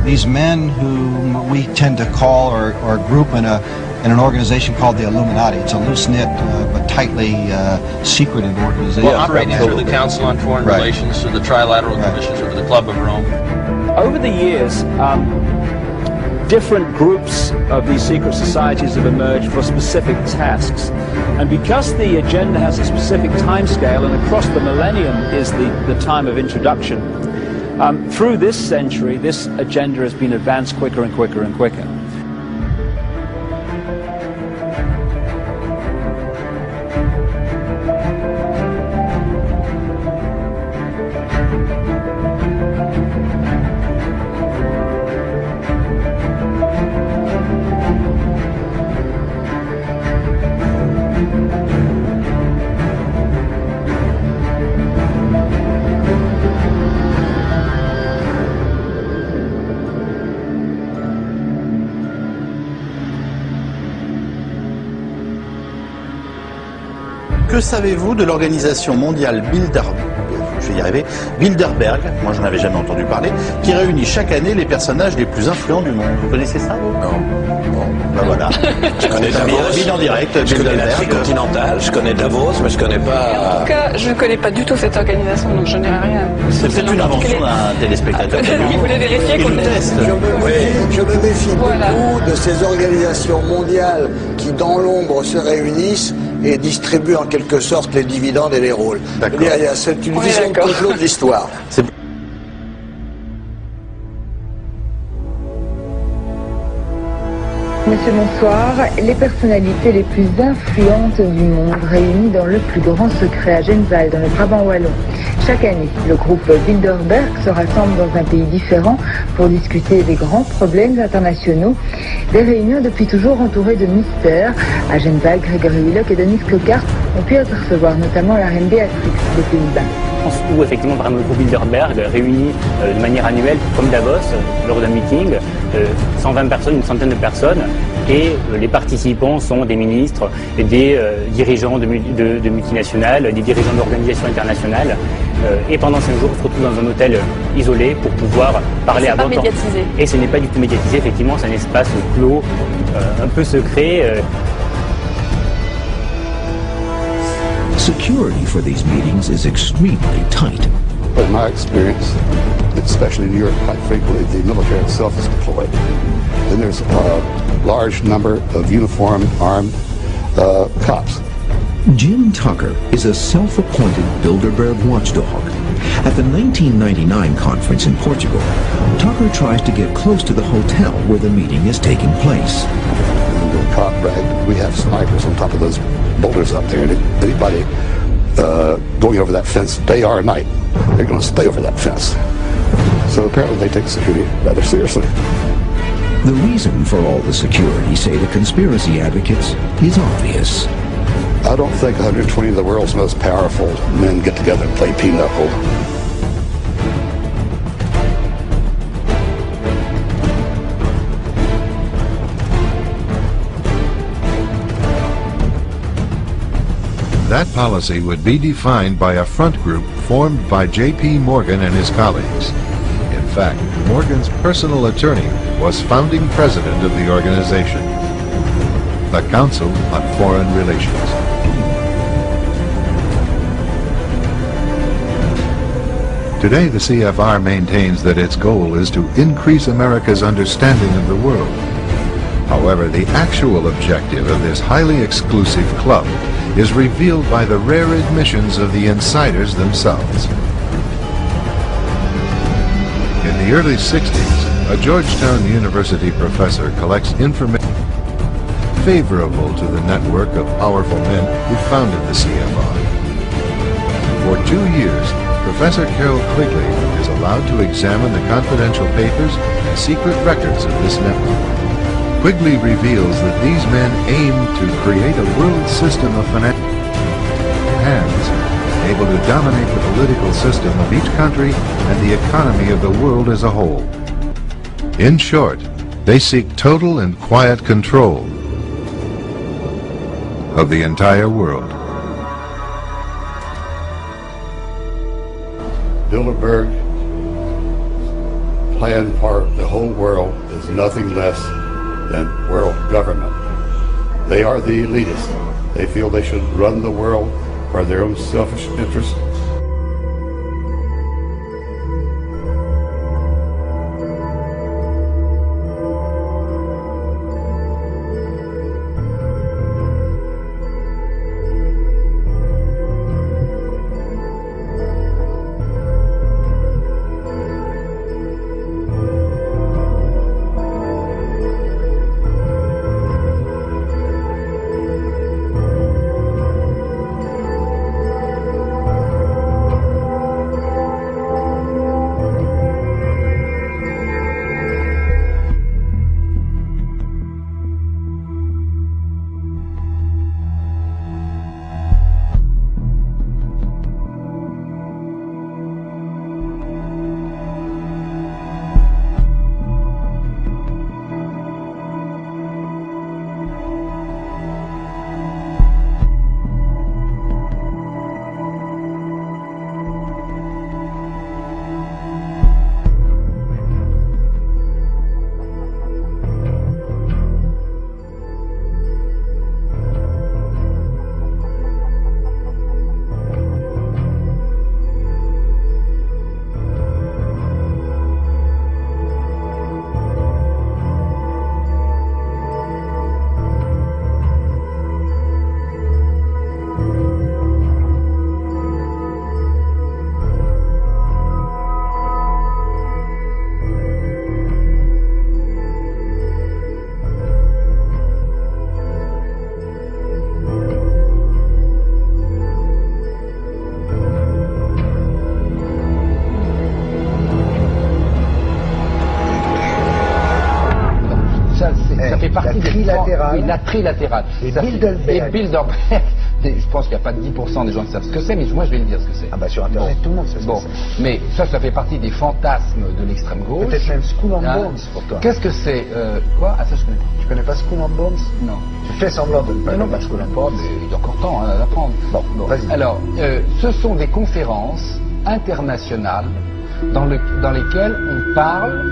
these men who we tend to call or group in an organization called the Illuminati. It's a loose-knit but tightly secretive organization. Well, operating through the Council on Foreign Relations, through the Trilateral Commission, through the Club of Rome. Over the years, different groups of these secret societies have emerged for specific tasks. And because the agenda has a specific time scale, and across the millennium is the time of introduction, through this century, this agenda has been advanced quicker and quicker and quicker. Que savez-vous de l'organisation mondiale Bilderberg, moi j'en avais jamais entendu parler, qui réunit chaque année les personnages les plus influents du monde? Vous connaissez ça, vous? Non. Bon. Ben voilà. Je connais Davos, en direct, je connais la Tricontinentale, je connais Davos, mais je connais pas... En tout cas, je ne connais pas du tout cette organisation, donc je n'ai rien. C'est peut-être une invention d'un téléspectateur. Il voulait vérifier qu'on teste. Je me méfie beaucoup de ces organisations mondiales qui, dans l'ombre, se réunissent et distribuent en quelque sorte les dividendes et les rôles. C'est une vision de complot de l'histoire. Monsieur, bonsoir. Les personnalités les plus influentes du monde réunies dans le plus grand secret à Genval, dans le Brabant wallon. Chaque année, le groupe Bilderberg se rassemble dans un pays différent pour discuter des grands problèmes internationaux. Des réunions depuis toujours entourées de mystères. À Genval, Grégory Willock et Denis Clocart ont pu apercevoir notamment la reine Béatrix des Pays-Bas. Où effectivement vraiment le groupe Bilderberg réunit de manière annuelle, comme Davos, lors d'un meeting, 120 personnes, une centaine de personnes, et les participants sont des ministres, des dirigeants de multinationales, des dirigeants d'organisations internationales, et pendant 5 jours on se retrouve dans un hôtel isolé pour pouvoir parler avant. C'est pas médiatisé. Et ce n'est pas du tout médiatisé, effectivement, c'est un espace clos, un peu secret. Security for these meetings is extremely tight. In my experience, especially in Europe, quite frequently the military itself is deployed. Then there's a large number of uniformed, armed cops. Jim Tucker is a self-appointed Bilderberg watchdog. At the 1999 conference in Portugal, Tucker tries to get close to the hotel where the meeting is taking place. The cop bragged, we have snipers on top of those boulders up there, and anybody going over that fence day or night, they're going to stay over that fence. So apparently they take security rather seriously. The reason for all the security, say the conspiracy advocates, is obvious. I don't think 120 of the world's most powerful men get together and play pinochle. That policy would be defined by a front group formed by J.P. Morgan and his colleagues. In fact, Morgan's personal attorney was founding president of the organization, the Council on Foreign Relations. Today, the CFR maintains that its goal is to increase America's understanding of the world. However, the actual objective of this highly exclusive club is revealed by the rare admissions of the insiders themselves. In the early 60s, a Georgetown University professor collects information favorable to the network of powerful men who founded the CFR. For 2 years, Professor Carroll Quigley is allowed to examine the confidential papers and secret records of this network. Quigley reveals that these men aim to create a world system of financial hands, able to dominate the political system of each country and the economy of the world as a whole. In short, they seek total and quiet control of the entire world. Bilderberg plan for the whole world is nothing less than world government. They are the elitists. They feel they should run the world for their own selfish interests. La trilatérale. Et Bilderberg. Je pense qu'il n'y a pas de 10% des gens qui savent ce que c'est, mais moi je vais le dire ce que c'est. Ah bah sur Internet, tout le monde sait ce que c'est. Mais ça fait partie des fantasmes de l'extrême gauche. Peut-être même Skull and Bones pour toi. Qu'est-ce que c'est quoi? Ah ça je connais pas. Tu connais pas Skull and Bones? Non. Tu fais semblant de ne pas connaître Skull and Bones, il y a encore temps à l'apprendre. Bon, vas-y. Alors, ce sont des conférences internationales dans lesquelles on parle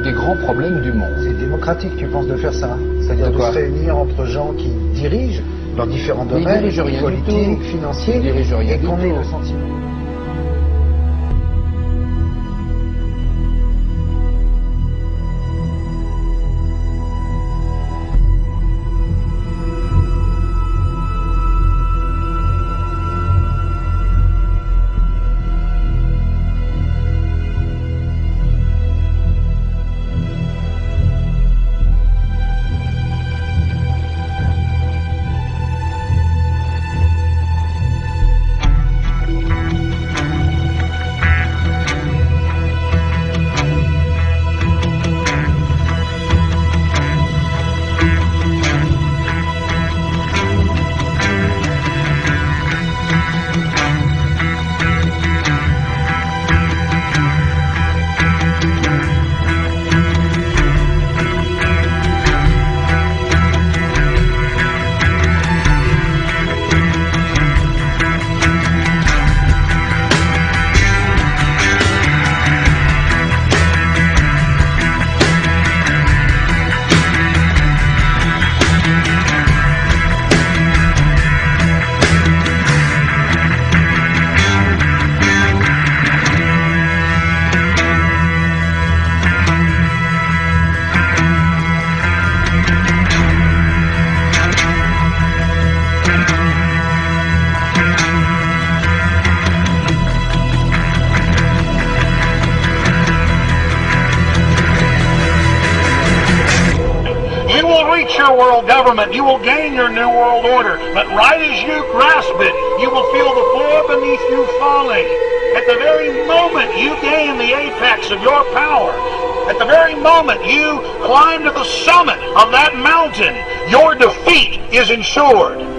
des grands problèmes du monde. C'est démocratique, tu penses, de faire ça? C'est-à-dire de se réunir entre gens qui dirigent dans différents domaines, politiques, financiers, et qu'on ait le sentiment. World government, you will gain your new world order, but right as you grasp it, you will feel the floor beneath you falling. At the very moment you gain the apex of your power, at the very moment you climb to the summit of that mountain, your defeat is ensured.